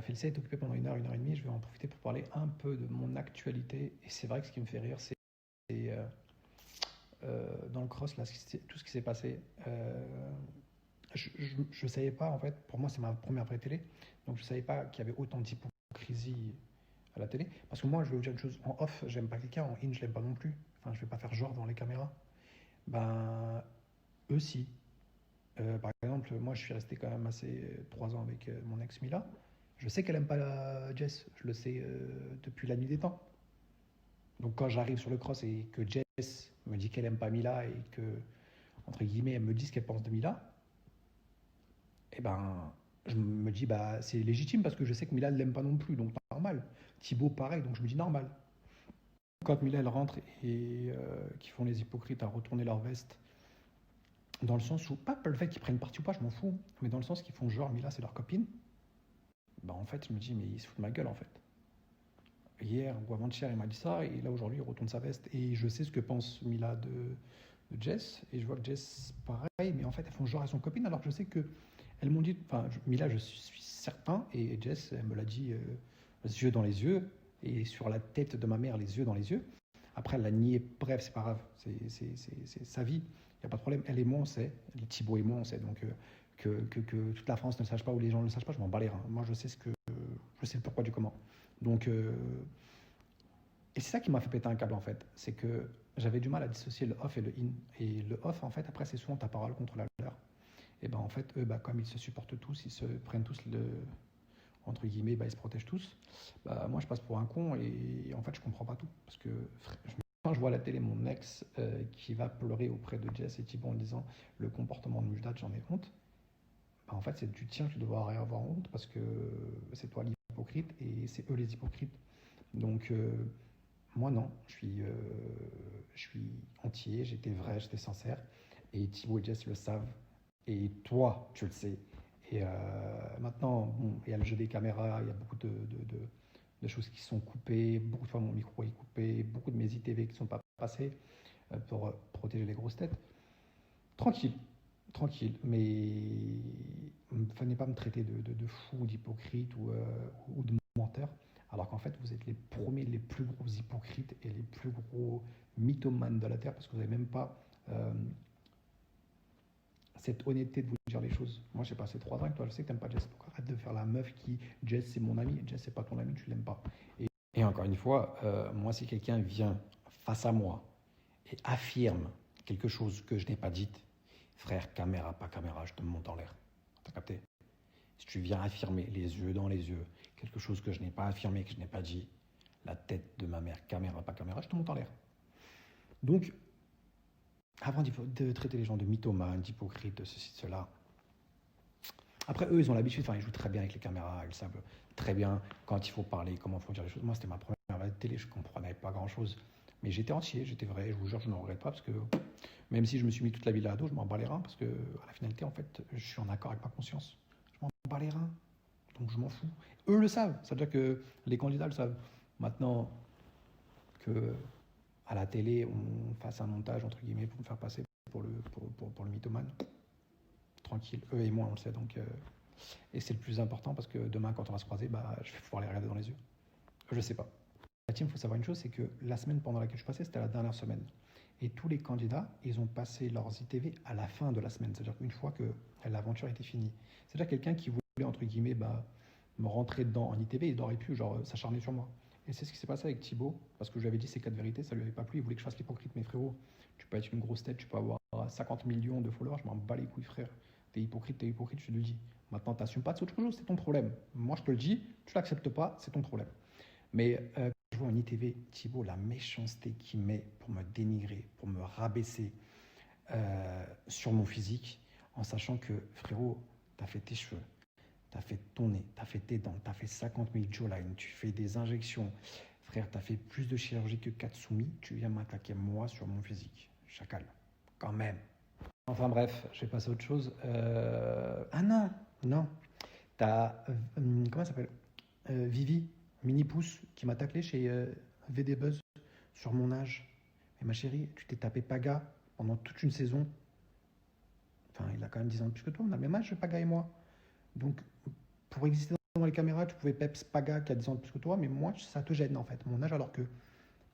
Félicia est occupée pendant 1 heure et demie. Je vais en profiter pour parler un peu de mon actualité. Et c'est vrai que ce qui me fait rire, c'est dans le cross, là, tout ce qui s'est passé. Je savais pas, en fait, pour moi, c'est ma première vraie télé. Donc, je savais pas qu'il y avait autant d'hypocrisie à la télé. Parce que moi, je vais vous dire une chose, en off, j'aime pas quelqu'un, en in, je l'aime pas non plus. Enfin, je vais pas faire genre devant les caméras. Ben, eux, si. Par exemple, moi, je suis resté quand même assez 3 ans avec mon ex Mila. Je sais qu'elle aime pas Jess, je le sais depuis la nuit des temps. Donc quand j'arrive sur le cross et que Jess me dit qu'elle aime pas Mila et que, entre guillemets, elle me dit ce qu'elle pense de Mila, eh ben, je me dis, bah, c'est légitime parce que je sais que Mila ne l'aime pas non plus, donc normal. Thibaut, pareil, donc je me dis normal. Quand Mila, elle rentre et qu'ils font les hypocrites à retourner leur veste, dans le sens où, pas le fait qu'ils prennent parti ou pas, je m'en fous, mais dans le sens qu'ils font genre Mila, c'est leur copine, bah en fait, je me dis, mais ils se foutent de ma gueule en fait. Hier ou avant-hier, il m'a dit ça, et là aujourd'hui, il retourne sa veste. Et je sais ce que pense Mila de Jess, et je vois que Jess, pareil, mais en fait, elles font genre à son copine, alors que je sais que elles m'ont dit, enfin, Mila, je suis certain, et Jess, elle me l'a dit les yeux dans les yeux, et sur la tête de ma mère, les yeux dans les yeux. Après, elle l'a nié, bref, c'est pas grave, c'est sa vie, il n'y a pas de problème. Elle et moi, on sait, Thibaut et moi, on sait, donc que toute la France ne le sache pas ou les gens ne le sachent pas, je m'en bats les reins. Moi, je sais je sais le pourquoi du comment. Donc, et c'est ça qui m'a fait péter un câble en fait, c'est que j'avais du mal à dissocier le off et le in. Et le off, en fait, après, c'est souvent ta parole contre la leur. Et ben en fait, eux, bah, comme ils se supportent tous, ils se prennent tous entre guillemets, bah, ils se protègent tous. Bah, moi, je passe pour un con et en fait, je comprends pas tout. Parce que quand je vois à la télé mon ex qui va pleurer auprès de Jess et Thibaut en disant le comportement de Mujdat, j'en ai honte. Bah, en fait, c'est du tien que tu dois avoir honte parce que c'est toi l'hypocrite et c'est eux les hypocrites. Donc, moi, non, je suis entier, j'étais vrai, j'étais sincère. Et Thibaut et Jess le savent. Et toi, tu le sais. Et maintenant, bon, il y a le jeu des caméras, il y a beaucoup de choses qui sont coupées. Beaucoup de fois, mon micro est coupé. Beaucoup de mes ITV qui ne sont pas passés pour protéger les grosses têtes. Tranquille, tranquille. Mais ne venez pas me traiter de fou, d'hypocrite ou de menteur. Alors qu'en fait, vous êtes les premiers, les plus gros hypocrites et les plus gros mythomanes de la Terre parce que vous n'avez même pas cette honnêteté de vous dire les choses. Moi, j'ai passé 3 ans avec toi, je sais que tu n'aimes pas Jess. Donc arrête de faire la meuf qui, Jess, c'est mon ami. Jess, c'est pas ton ami, tu l'aimes pas. Et encore une fois, moi, si quelqu'un vient face à moi et affirme quelque chose que je n'ai pas dit, frère, caméra, pas caméra, je te monte en l'air. T'as capté? Si tu viens affirmer les yeux dans les yeux quelque chose que je n'ai pas affirmé, que je n'ai pas dit, la tête de ma mère, caméra, pas caméra, je te monte en l'air. Donc, avant de traiter les gens de mythomanes, d'hypocrites, de ceci, de cela, après, eux, ils ont l'habitude, enfin, ils jouent très bien avec les caméras, ils savent très bien quand il faut parler, comment il faut dire les choses. Moi, c'était ma première télé, je ne comprenais pas grand-chose. Mais j'étais entier, j'étais vrai, je vous jure, je ne regrette pas, parce que même si je me suis mis toute la vie là-dos, je m'en bats les reins, parce que à la finalité, en fait, je suis en accord avec ma conscience. Je m'en bats les reins, donc je m'en fous. Eux le savent, ça veut dire que les candidats le savent. Maintenant que à la télé, on fasse un montage, entre guillemets, pour me faire passer pour le mythomane, tranquille, eux et moi, on le sait, donc... et c'est le plus important parce que demain, quand on va se croiser, bah, je vais pouvoir les regarder dans les yeux. Je sais pas. La team, il faut savoir une chose, c'est que la semaine pendant laquelle je passais, c'était la dernière semaine. Et tous les candidats, ils ont passé leurs ITV à la fin de la semaine. C'est-à-dire qu'une fois que l'aventure était finie. C'est-à-dire quelqu'un qui voulait, entre guillemets, bah, me rentrer dedans en ITV, il n'aurait pu genre, s'acharner sur moi. Et c'est ce qui s'est passé avec Thibaut, parce que je lui avais dit ces 4 vérités, ça lui avait pas plu, il voulait que je fasse l'hypocrite. Mais frérot, tu peux être une grosse tête, tu peux avoir 50 millions de followers, je m'en bats les couilles, frère. T'es hypocrite, je te le dis. Maintenant, t'assumes pas, c'est autre chose, c'est ton problème. Moi, je te le dis, tu l'acceptes pas, c'est ton problème. Mais je vois en ITV, Thibaut, la méchanceté qu'il met pour me dénigrer, pour me rabaisser sur mon physique, en sachant que, frérot, t'as fait tes cheveux, t'as fait ton nez, t'as fait tes dents, t'as fait 50 000 jawlines, tu fais des injections. Frère, t'as fait plus de chirurgie que Katsumi, tu viens m'attaquer moi sur mon physique. Chacal, quand même. Enfin bref, je vais passer à autre chose. Ah non, non. T'as, comment ça s'appelle Vivi, Mini Pouce, qui m'a taclé chez VD Buzz sur mon âge. Et ma chérie, tu t'es tapé Paga pendant toute une saison. Enfin, il a quand même 10 ans de plus que toi, on a le même âge, Paga et moi. Donc, pour exister devant les caméras, tu pouvais peps Paga qui a 10 ans de plus que toi, mais moi, ça te gêne en fait, mon âge, alors que,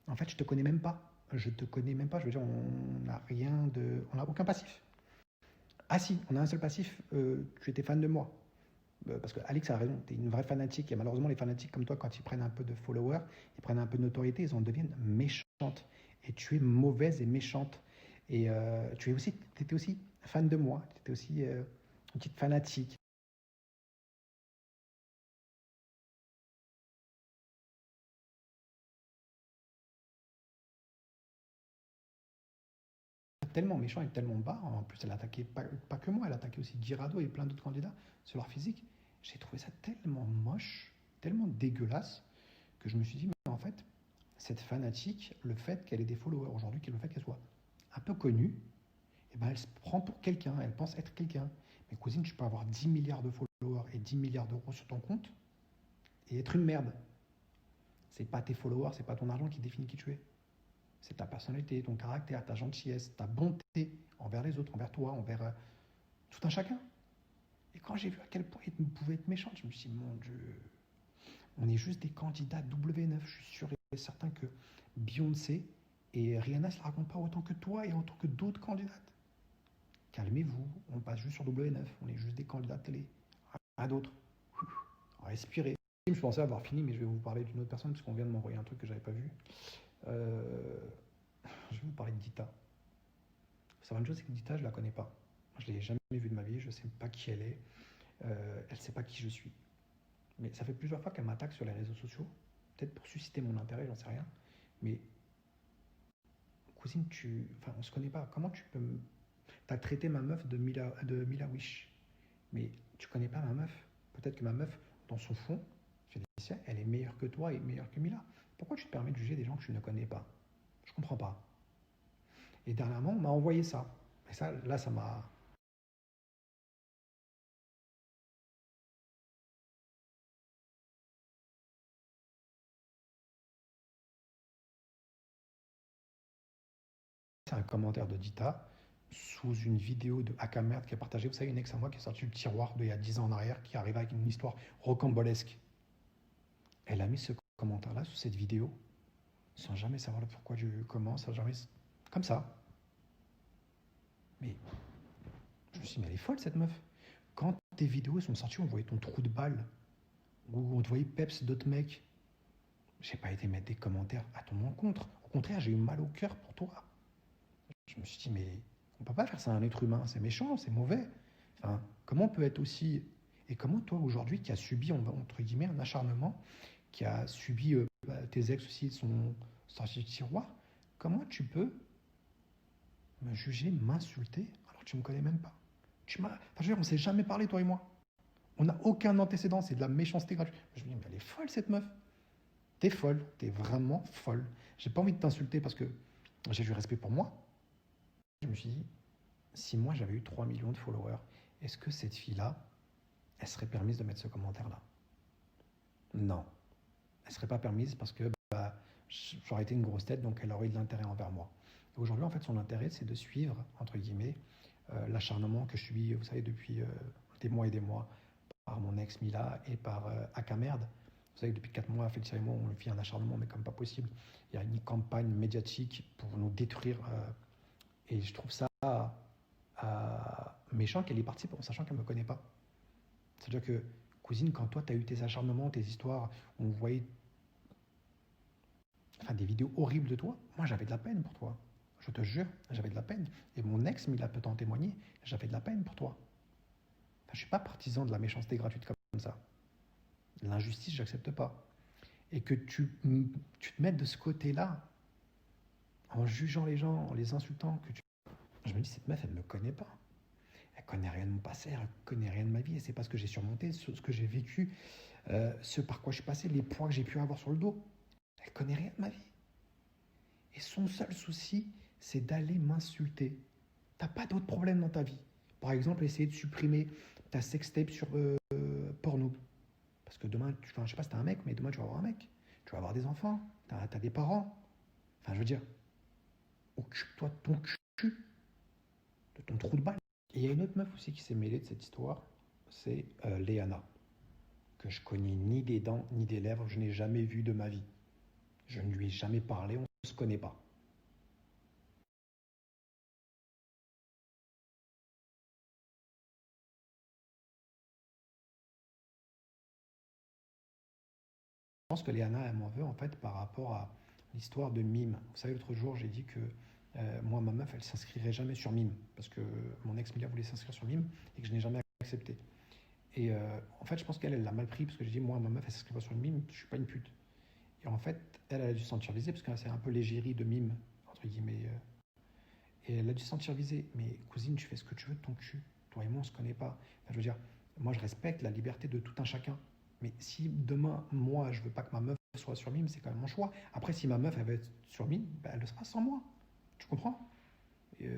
en fait, je te connais même pas. Je te connais même pas, je veux dire, on n'a rien de. On n'a aucun passif. Ah si, on a un seul passif, tu étais fan de moi. Parce que Alix a raison, tu es une vraie fanatique. Et malheureusement, les fanatiques comme toi, quand ils prennent un peu de followers, ils prennent un peu de notoriété, ils en deviennent méchantes. Et tu es mauvaise et méchante. Et tu étais aussi fan de moi, tu étais aussi une petite fanatique. Tellement méchant et tellement bas. En plus, elle attaquait pas que moi, elle attaquait aussi Guirado et plein d'autres candidats sur leur physique. J'ai trouvé ça tellement moche, tellement dégueulasse, que je me suis dit, mais en fait, cette fanatique, le fait qu'elle ait des followers aujourd'hui, le fait qu'elle soit un peu connue, eh ben, elle se prend pour quelqu'un, elle pense être quelqu'un. Mais cousine, tu peux avoir 10 milliards de followers et 10 milliards d'euros sur ton compte et être une merde. C'est pas tes followers, c'est pas ton argent qui définit qui tu es. C'est ta personnalité, ton caractère, ta gentillesse, ta bonté envers les autres, envers toi, envers tout un chacun. Et quand j'ai vu à quel point il pouvait être méchant, je me suis dit, mon Dieu, on est juste des candidats W9. Je suis sûr et certain que Beyoncé et Rihanna ne se la racontent pas autant que toi et autant que d'autres candidates. Calmez-vous, on passe juste sur W9, on est juste des candidats de télé. Rien d'autre. Respirez. Je pensais avoir fini, mais je vais vous parler d'une autre personne parce qu'on vient de m'envoyer un truc que j'avais pas vu. Je vais vous parler de Dita. Ça va une chose, c'est que Dita, je la connais pas. Je l'ai jamais vue de ma vie, je sais pas qui elle est. Elle sait pas qui je suis. Mais ça fait plusieurs fois qu'elle m'attaque sur les réseaux sociaux. Peut-être pour susciter mon intérêt, j'en sais rien. Mais cousine, enfin, on se connaît pas. Comment tu peux me. T'as traité ma meuf de Mila Wish. Mais tu connais pas ma meuf. Peut-être que ma meuf, dans son fond, Félicia, elle est meilleure que toi et meilleure que Mila. Pourquoi tu te permets de juger des gens que tu ne connais pas? Je comprends pas. Et dernièrement, on m'a envoyé ça. Et ça, là, ça m'a. C'est un commentaire de Dita sous une vidéo de Akamerd qui est partagée. Vous savez, une ex à moi qui est sortie du tiroir d'il y a 10 ans en arrière, qui arrive avec une histoire rocambolesque. Elle a mis ce commentaire-là sous cette vidéo sans jamais savoir le pourquoi du comment, sans jamais. Comme ça. Mais je me suis dit, mais elle est folle cette meuf. Quand tes vidéos sont sorties, on voyait ton trou de balle, ou on te voyait peps d'autres mecs. J'ai pas été mettre des commentaires à ton encontre. Au contraire, j'ai eu mal au cœur pour toi. Je me suis dit, mais on peut pas faire ça à un être humain. C'est méchant, c'est mauvais. Enfin, comment on peut être aussi. Et comment toi, aujourd'hui, qui as subi, entre guillemets, un acharnement, qui a subi. Tes ex aussi sont sortis du tiroir, comment tu peux me juger, m'insulter, alors que tu me connais même pas? Enfin, je veux dire, on s'est jamais parlé, toi et moi. On n'a aucun antécédent, c'est de la méchanceté gratuite. Je me dis, mais elle est folle cette meuf. T'es folle, t'es vraiment folle. J'ai pas envie de t'insulter parce que j'ai du respect pour moi. Je me suis dit, si moi j'avais eu 3 millions de followers, est-ce que cette fille-là, elle serait permise de mettre ce commentaire-là? Non. Elle serait pas permise parce que bah, j'aurais été une grosse tête, donc elle aurait eu de l'intérêt envers moi. Et aujourd'hui, en fait, son intérêt, c'est de suivre, entre guillemets, l'acharnement que je subis, vous savez, depuis des mois et des mois, par mon ex Mila et par Akamerd. Vous savez, depuis 4 mois, Félicia et moi, on vit un acharnement, mais comme pas possible. Il y a une campagne médiatique pour nous détruire. Et je trouve ça méchant qu'elle est partie en sachant qu'elle ne me connaît pas. C'est-à-dire que, cousine, quand toi, tu as eu tes acharnements, tes histoires, on voyait des vidéos horribles de toi, moi, j'avais de la peine pour toi. Je te jure, j'avais de la peine. Et mon ex, Mila peut t'en témoigner, j'avais de la peine pour toi. Enfin, je ne suis pas partisan de la méchanceté gratuite comme ça. L'injustice, j'accepte pas. Et que tu te mettes de ce côté-là, en jugeant les gens, en les insultant, je me dis, cette meuf, elle ne me connaît pas. Elle connaît rien de mon passé, elle connaît rien de ma vie, elle sait pas ce que j'ai surmonté, ce que j'ai vécu, ce par quoi je suis passé, les poids que j'ai pu avoir sur le dos. Elle connaît rien de ma vie. Et son seul souci, c'est d'aller m'insulter. T'as pas d'autre problème dans ta vie. Par exemple, essayer de supprimer ta sextape sur Pornhub. Parce que demain, enfin, je sais pas si t'es un mec, mais demain tu vas avoir un mec. Tu vas avoir des enfants, t'as des parents. Enfin, je veux dire, occupe-toi de ton cul, de ton trou de balle. Et il y a une autre meuf aussi qui s'est mêlée de cette histoire, c'est Léana. que je connais ni des dents ni des lèvres, je n'ai jamais vu de ma vie. Je ne lui ai jamais parlé, on ne se connaît pas. Je pense que Léana, elle m'en veut en fait par rapport à l'histoire de Mime. Vous savez, l'autre jour, j'ai dit que moi, ma meuf, elle s'inscrirait jamais sur Mime parce que mon ex Mila voulait s'inscrire sur Mime et que je n'ai jamais accepté. Et en fait, je pense qu'elle, elle l'a mal pris parce que j'ai dit, moi, ma meuf, elle s'inscrit pas sur le Mime, je suis pas une pute. Et en fait, elle a dû se sentir visée parce que c'est un peu l'égérie de Mime, entre guillemets. Et elle a dû se sentir visée. Mais cousine, tu fais ce que tu veux de ton cul. Toi et moi, on se connaît pas. Enfin, je veux dire, moi, je respecte la liberté de tout un chacun. Mais si demain, moi, je veux pas que ma meuf soit sur Mime, c'est quand même mon choix. Après, si ma meuf, elle veut être sur Mime, bah, elle le sera sans moi. Tu comprends? Et,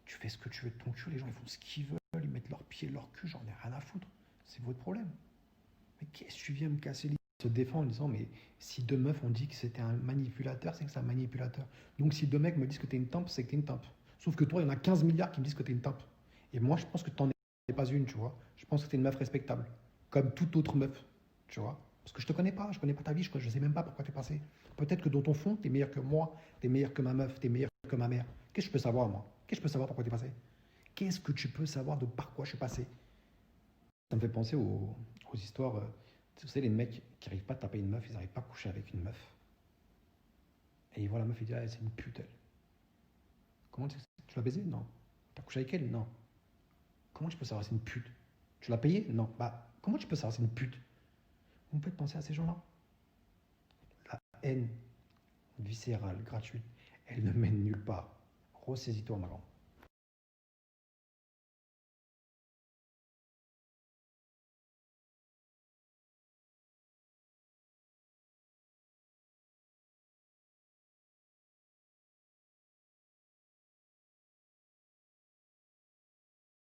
tu fais ce que tu veux de ton cul. Les gens, ils font ce qu'ils veulent. Ils mettent leurs pieds, leur cul. J'en ai rien à foutre. C'est votre problème. Mais qu'est-ce que tu viens me casser les... Se défend en disant, mais si deux meufs ont dit que c'était un manipulateur, c'est que c'est un manipulateur. Donc si deux mecs me disent que t'es une tempe, c'est que t'es une tempe. Sauf que toi, il y en a 15 milliards qui me disent que t'es une tempe. Et moi, je pense que t'en es pas une, tu vois. Je pense que t'es une meuf respectable. Comme toute autre meuf, tu vois. Parce que je connais pas ta vie, je sais même pas pourquoi t'es passé. Peut-être que dans ton fond, t'es meilleur que moi, t'es meilleur que ma meuf, t'es meilleur que ma mère. Qu'est-ce que je peux savoir, moi? Qu'est-ce que je peux savoir pourquoi t'es passé? Qu'est-ce que tu peux savoir de par quoi je suis passé? Ça me fait penser aux histoires. Tu sais, les mecs qui n'arrivent pas à taper une meuf, ils n'arrivent pas à coucher avec une meuf. Et ils voient la meuf et disent, ah, c'est une pute, elle. Comment tu l'as baisée? Non. T'as couché avec elle? Non. Comment tu peux savoir si c'est une pute? Tu l'as payée? Non. Bah, comment tu peux savoir si c'est une pute? Vous pouvez penser à ces gens-là. La haine viscérale, gratuite, elle ne mène nulle part. Ressaisis-toi, ma grande.